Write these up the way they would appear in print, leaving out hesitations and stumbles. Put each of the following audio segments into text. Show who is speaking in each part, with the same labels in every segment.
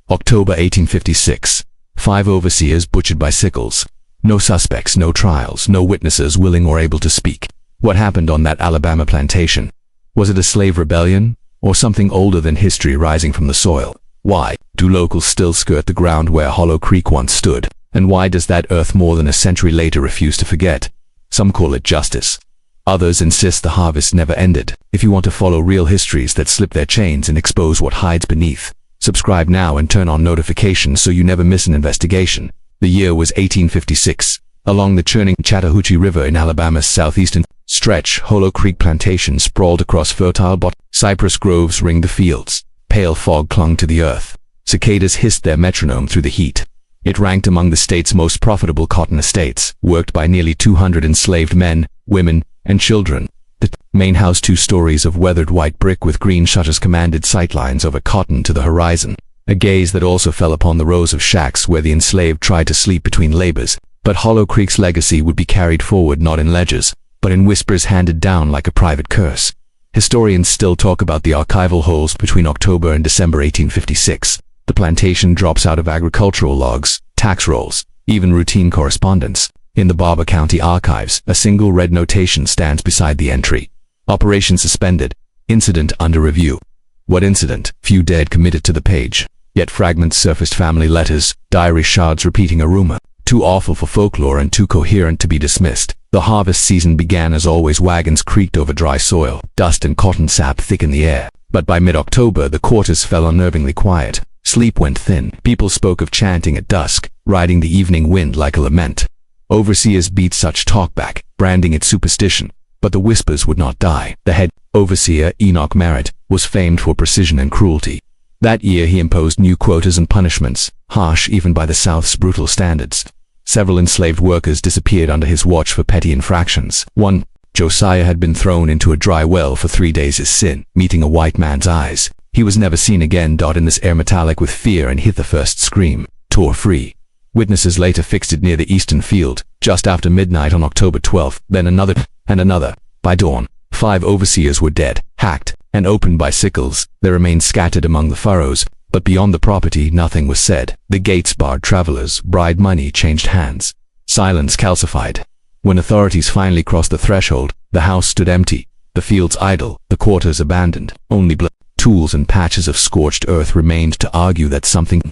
Speaker 1: October 1856. 5 overseers butchered by Sickles. No suspects, no trials, no witnesses willing or able to speak. What happened on that Alabama plantation? Was it a slave rebellion, or something older than history rising from the soil? Why do locals still skirt the ground where Hollow Creek once stood? And why does that earth more than a century later refuse to forget? Some call it justice. Others insist the harvest never ended. If you want to follow real histories that slip their chains and expose what hides beneath, subscribe now and turn on notifications so you never miss an investigation. The year was 1856. Along the churning Chattahoochee River in Alabama's southeastern stretch, Hollow Creek Plantation sprawled across fertile cypress groves ringed the fields. Pale fog clung to the earth. Cicadas hissed their metronome through the heat. It ranked among the state's most profitable cotton estates, worked by nearly 200 enslaved men, women, and children. The main house, 2 stories of weathered white brick with green shutters, commanded sightlines over cotton to the horizon. A gaze that also fell upon the rows of shacks where the enslaved tried to sleep between labors. But Hollow Creek's legacy would be carried forward not in ledgers, but in whispers handed down like a private curse. Historians still talk about the archival holes between October and December 1856. The plantation drops out of agricultural logs, tax rolls, even routine correspondence. In the Barber County archives, a single red notation stands beside the entry. Operation suspended. Incident under review. What incident? Few dared commit it to the page. Yet fragments surfaced: family letters, diary shards repeating a rumor. Too awful for folklore and too coherent to be dismissed. The harvest season began as always. Wagons creaked over dry soil. Dust and cotton sap thickened the air. But by mid-October, the quarters fell unnervingly quiet. Sleep went thin. People spoke of chanting at dusk, riding the evening wind like a lament. Overseers beat such talk back, branding it superstition. But the whispers would not die. The head overseer, Enoch Merritt, was famed for precision and cruelty. That year he imposed new quotas and punishments, harsh even by the South's brutal standards. Several enslaved workers disappeared under his watch for petty infractions. One, Josiah, had been thrown into a dry well for 3 days. His sin, meeting a white man's eyes. He was never seen again. In this air metallic with fear, and hit the first scream, tore free. Witnesses later fixed it near the eastern field, just after midnight on October 12th, then another, and another. By dawn, 5 overseers were dead, hacked, and opened by Sickles. Their remains scattered among the furrows, but beyond the property nothing was said. The gates barred travelers, bride money changed hands. Silence calcified. When authorities finally crossed the threshold, the house stood empty, the fields idle, the quarters abandoned. Only blood, tools, and patches of scorched earth remained to argue that something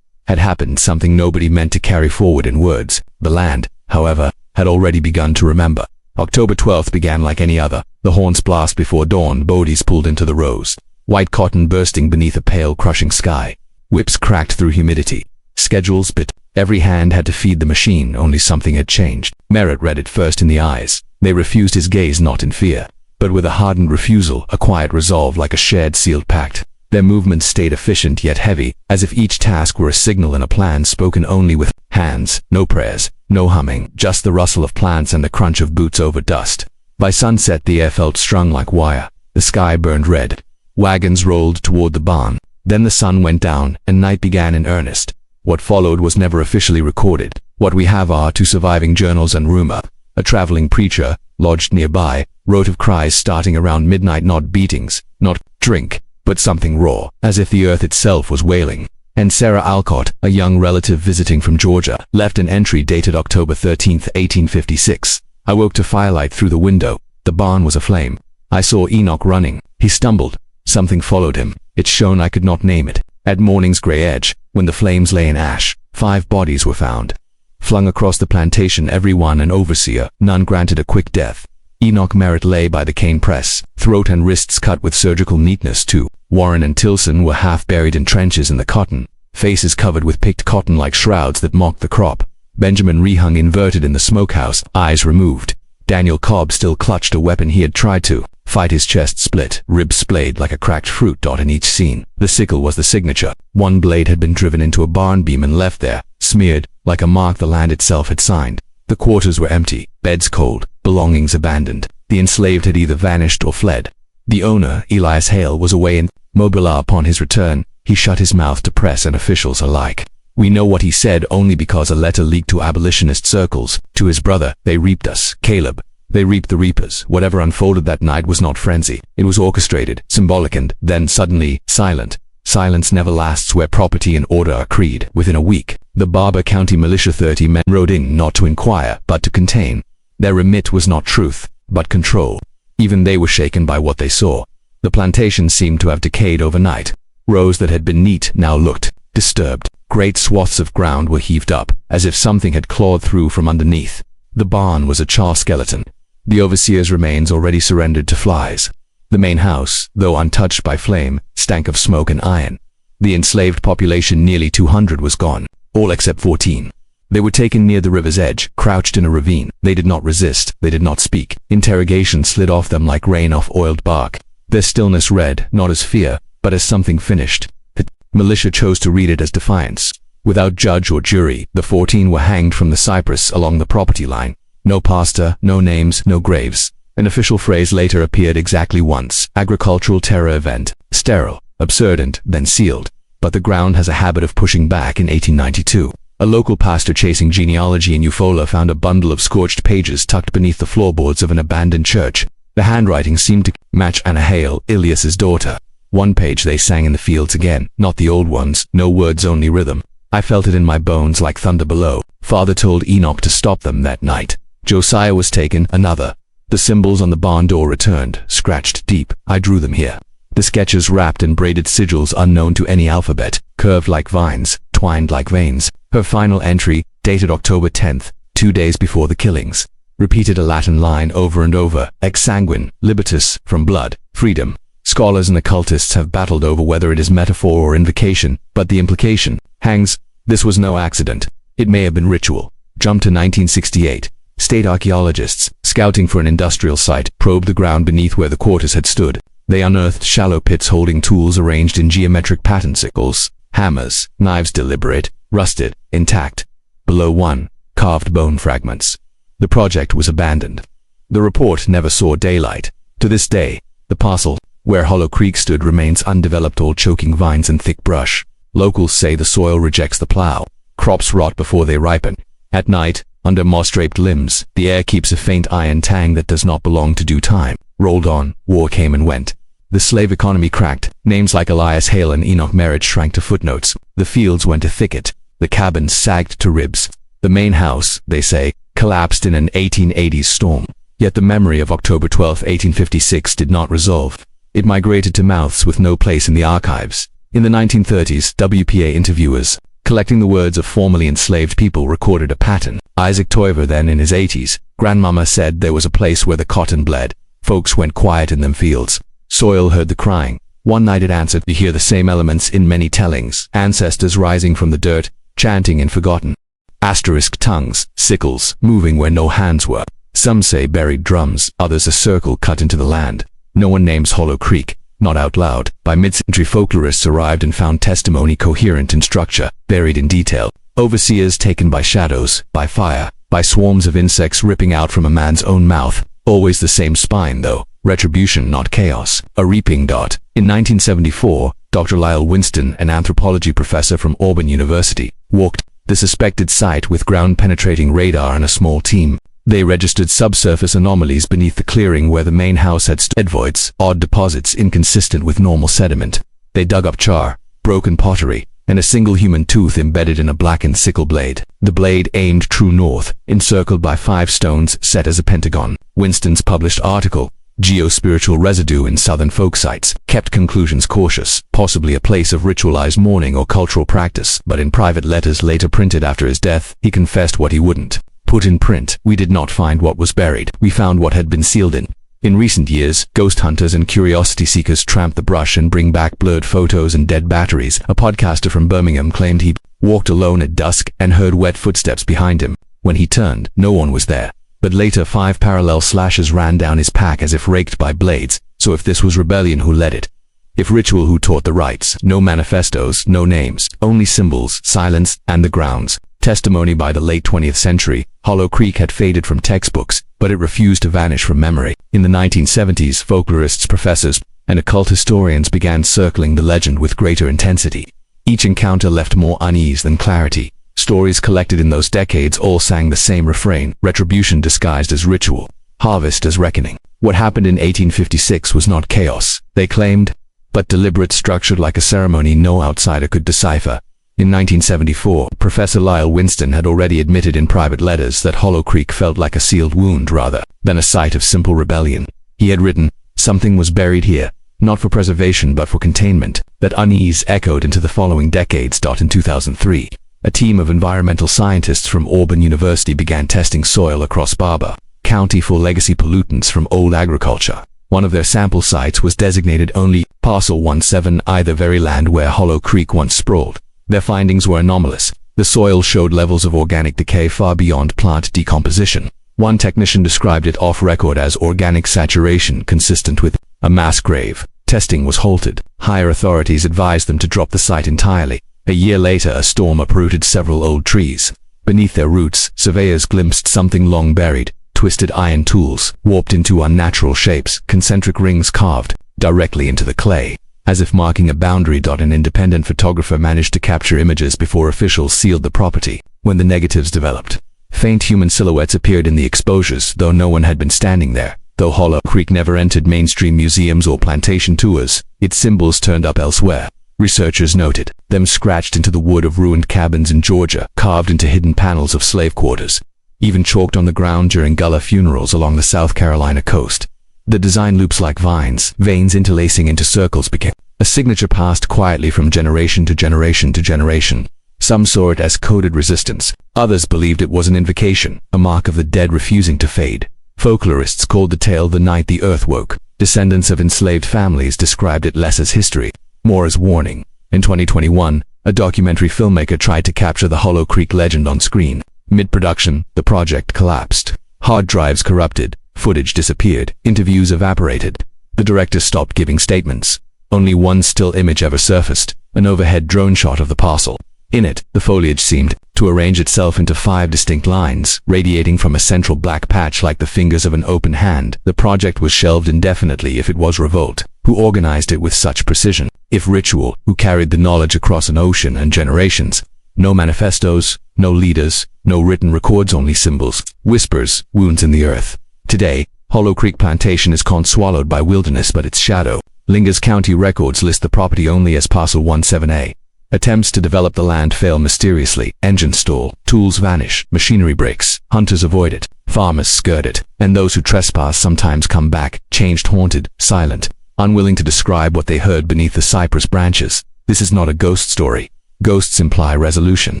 Speaker 1: had happened, something nobody meant to carry forward in words. The land, however, had already begun to remember. October 12th began like any other. The horns blast before dawn. Bodies pulled into the rows. White cotton bursting beneath a pale, crushing sky. Whips cracked through humidity. Schedules bit. Every hand had to feed the machine. Only something had changed. Merritt read it first in the eyes. They refused his gaze, not in fear, but with a hardened refusal, a quiet resolve like a shared sealed pact. Their movements stayed efficient yet heavy, as if each task were a signal in a plan spoken only with hands. No prayers, no humming, just the rustle of plants and the crunch of boots over dust. By sunset the air felt strung like wire. The sky burned red. Wagons rolled toward the barn. Then the sun went down, and night began in earnest. What followed was never officially recorded. What we have are 2 surviving journals and rumor. A traveling preacher, lodged nearby, wrote of cries starting around midnight, not beatings, not drink, but something raw, as if the earth itself was wailing. And Sarah Alcott, a young relative visiting from Georgia, left an entry dated October 13th, 1856. I woke to firelight through the window. The barn was aflame. I saw Enoch running. He stumbled. Something followed him. It shone. I could not name it. At morning's gray edge, when the flames lay in ash, 5 bodies were found. Flung across the plantation, every one an overseer, none granted a quick death. Enoch Merritt lay by the cane press, throat and wrists cut with surgical neatness too. Warren and Tilson were half buried in trenches in the cotton, faces covered with picked cotton like shrouds that mocked the crop. Benjamin Rehung inverted in the smokehouse, eyes removed. Daniel Cobb still clutched a weapon he had tried to fight. His chest split, ribs splayed like a cracked fruit. In each scene, the sickle was the signature. One blade had been driven into a barn beam and left there, smeared, like a mark the land itself had signed. The quarters were empty, beds cold, belongings abandoned. The enslaved had either vanished or fled. The owner, Elias Hale, was away in Mobile. Upon his return, he shut his mouth to press and officials alike. We know what he said only because a letter leaked to abolitionist circles. To his brother, "They reaped us, Caleb. They reaped the reapers." Whatever unfolded that night was not frenzy. It was orchestrated, symbolic, and then suddenly silent. Silence never lasts where property and order are creed. Within a week, the Barber County militia 30 men rode in not to inquire, but to contain. Their remit was not truth, but control. Even they were shaken by what they saw. The plantation seemed to have decayed overnight. Rows that had been neat now looked disturbed. Great swaths of ground were heaved up, as if something had clawed through from underneath. The barn was a char skeleton. The overseer's remains already surrendered to flies. The main house, though untouched by flame, stank of smoke and iron. The enslaved population, nearly 200, was gone, all except 14. They were taken near the river's edge, crouched in a ravine. They did not resist, they did not speak. Interrogation slid off them like rain off oiled bark. Their stillness read, not as fear, but as something finished. The militia chose to read it as defiance. Without judge or jury, the 14 were hanged from the cypress along the property line. No pastor, no names, no graves. An official phrase later appeared exactly once: agricultural terror event. Sterile, absurd, and then sealed. But the ground has a habit of pushing back. In 1892, a local pastor chasing genealogy in Eufaula found a bundle of scorched pages tucked beneath the floorboards of an abandoned church. The handwriting seemed to match Anna Hale, Ilias's daughter. One page they sang in the fields again, not the old ones, no words, only rhythm. I felt it in my bones like thunder below. Father told Enoch to stop them that night. Josiah was taken, another. The symbols on the barn door returned, scratched deep. I drew them here. The sketches wrapped in braided sigils unknown to any alphabet, curved like vines, twined like veins. Her final entry, dated October 10th, 2 days before the killings, repeated a Latin line over and over: ex sanguine, libertas, from blood, freedom. Scholars and occultists have battled over whether it is metaphor or invocation, but the implication hangs. This was no accident. It may have been ritual. Jump to 1968. State archaeologists, scouting for an industrial site, probed the ground beneath where the quarters had stood. They unearthed shallow pits holding tools arranged in geometric pattern: sickles, hammers, knives, deliberate, rusted, intact. Below one, carved bone fragments. The project was abandoned. The report never saw daylight. To this day, the parcel where Hollow Creek stood remains undeveloped, all choking vines and thick brush. Locals say the soil rejects the plow. Crops rot before they ripen. At night, under moss-draped limbs, the air keeps a faint iron tang that does not belong to due time. Rolled on, war came and went. The slave economy cracked. Names like Elias Hale and Enoch Merritt shrank to footnotes. The fields went to thicket. The cabins sagged to ribs. The main house, they say, collapsed in an 1880s storm. Yet the memory of October 12, 1856 did not resolve. It migrated to mouths with no place in the archives. In the 1930s, WPA interviewers, collecting the words of formerly enslaved people, recorded a pattern. Isaac Toiver, then in his 80s, grandmama said there was a place where the cotton bled. Folks went quiet in them fields. Soil heard the crying. One night it answered. You hear the same elements in many tellings. Ancestors rising from the dirt, chanting in forgotten asterisk tongues. Sickles, moving where no hands were. Some say buried drums, others a circle cut into the land. No one names Hollow Creek, not out loud. By mid-century, folklorists arrived and found testimony coherent in structure, buried in detail. Overseers taken by shadows, by fire, by swarms of insects ripping out from a man's own mouth. Always the same spine, though. Retribution, not chaos. A reaping dot. In 1974, Dr. Lyle Winston, an anthropology professor from Auburn University, walked the suspected site with ground-penetrating radar and a small team. They registered subsurface anomalies beneath the clearing where the main house had stood. Voids, odd deposits inconsistent with normal sediment. They dug up char, broken pottery, and a single human tooth embedded in a blackened sickle blade. The blade aimed true north, encircled by 5 stones set as a pentagon. Winston's published article, Geospiritual Residue in Southern Folk Sites, kept conclusions cautious, possibly a place of ritualized mourning or cultural practice, but in private letters later printed after his death, he confessed what he wouldn't put in print. We did not find what was buried. We found what had been sealed in. In recent years, ghost hunters and curiosity seekers tramp the brush and bring back blurred photos and dead batteries. A podcaster from Birmingham claimed he walked alone at dusk and heard wet footsteps behind him. When he turned, no one was there. But later 5 parallel slashes ran down his pack as if raked by blades. So if this was rebellion, who led it? If ritual, who taught the rites? No manifestos, no names, only symbols, silence, and the grounds. Testimony by the late 20th century, Hollow Creek had faded from textbooks, but it refused to vanish from memory. In the 1970s, folklorists, professors, and occult historians began circling the legend with greater intensity. Each encounter left more unease than clarity. Stories collected in those decades all sang the same refrain: retribution disguised as ritual, harvest as reckoning. What happened in 1856 was not chaos, they claimed. but deliberate, structured like a ceremony no outsider could decipher. In 1974, Professor Lyle Winston had already admitted in private letters that Hollow Creek felt like a sealed wound rather than a site of simple rebellion. He had written, "Something was buried here, not for preservation but for containment." That unease echoed into the following decades. In 2003, a team of environmental scientists from Auburn University began testing soil across Barber County for legacy pollutants from old agriculture. One of their sample sites was designated only Parcel 17I, the very land where Hollow Creek once sprawled. Their findings were anomalous. The soil showed levels of organic decay far beyond plant decomposition. One technician described it off record as organic saturation consistent with a mass grave. Testing was halted. Higher authorities advised them to drop the site entirely. A year later, a storm uprooted several old trees. Beneath their roots, surveyors glimpsed something long buried: twisted iron tools, warped into unnatural shapes, concentric rings carved directly into the clay, as if marking a boundary. An independent photographer managed to capture images before officials sealed the property. When the negatives developed, faint human silhouettes appeared in the exposures, though no one had been standing there. Though Hollow Creek never entered mainstream museums or plantation tours, its symbols turned up elsewhere. Researchers noted them scratched into the wood of ruined cabins in Georgia, carved into hidden panels of slave quarters, even chalked on the ground during gala funerals along the South Carolina coast. The design loops like vines, veins interlacing into circles, became a signature passed quietly from generation to generation to generation. Some saw it as coded resistance. Others believed it was an invocation, a mark of the dead refusing to fade. Folklorists called the tale "The Night the Earth Woke." Descendants of enslaved families described it less as history, more as warning. In 2021, a documentary filmmaker tried to capture the Hollow Creek legend on screen. Mid-production, the project collapsed. Hard drives corrupted, footage disappeared, interviews evaporated. The director stopped giving statements. Only one still image ever surfaced, an overhead drone shot of the parcel. In it, the foliage seemed to arrange itself into 5 distinct lines, radiating from a central black patch like the fingers of an open hand. The project was shelved indefinitely. If it was Revolt, who organized it with such precision? If ritual, who carried the knowledge across an ocean and generations? No manifestos, no leaders, no written records, only symbols, whispers, wounds in the earth. Today, Hollow Creek Plantation is swallowed by wilderness, but its shadow lingers. County records list the property only as Parcel 17A. Attempts to develop the land fail mysteriously. Engines stall, tools vanish, machinery breaks. Hunters avoid it, farmers skirt it, and those who trespass sometimes come back, changed, haunted, silent, unwilling to describe what they heard beneath the cypress branches. This is not a ghost story. Ghosts imply resolution.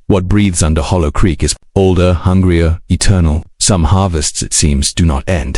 Speaker 1: What breathes under Hollow Creek is older, hungrier, eternal. Some harvests, it seems, do not end.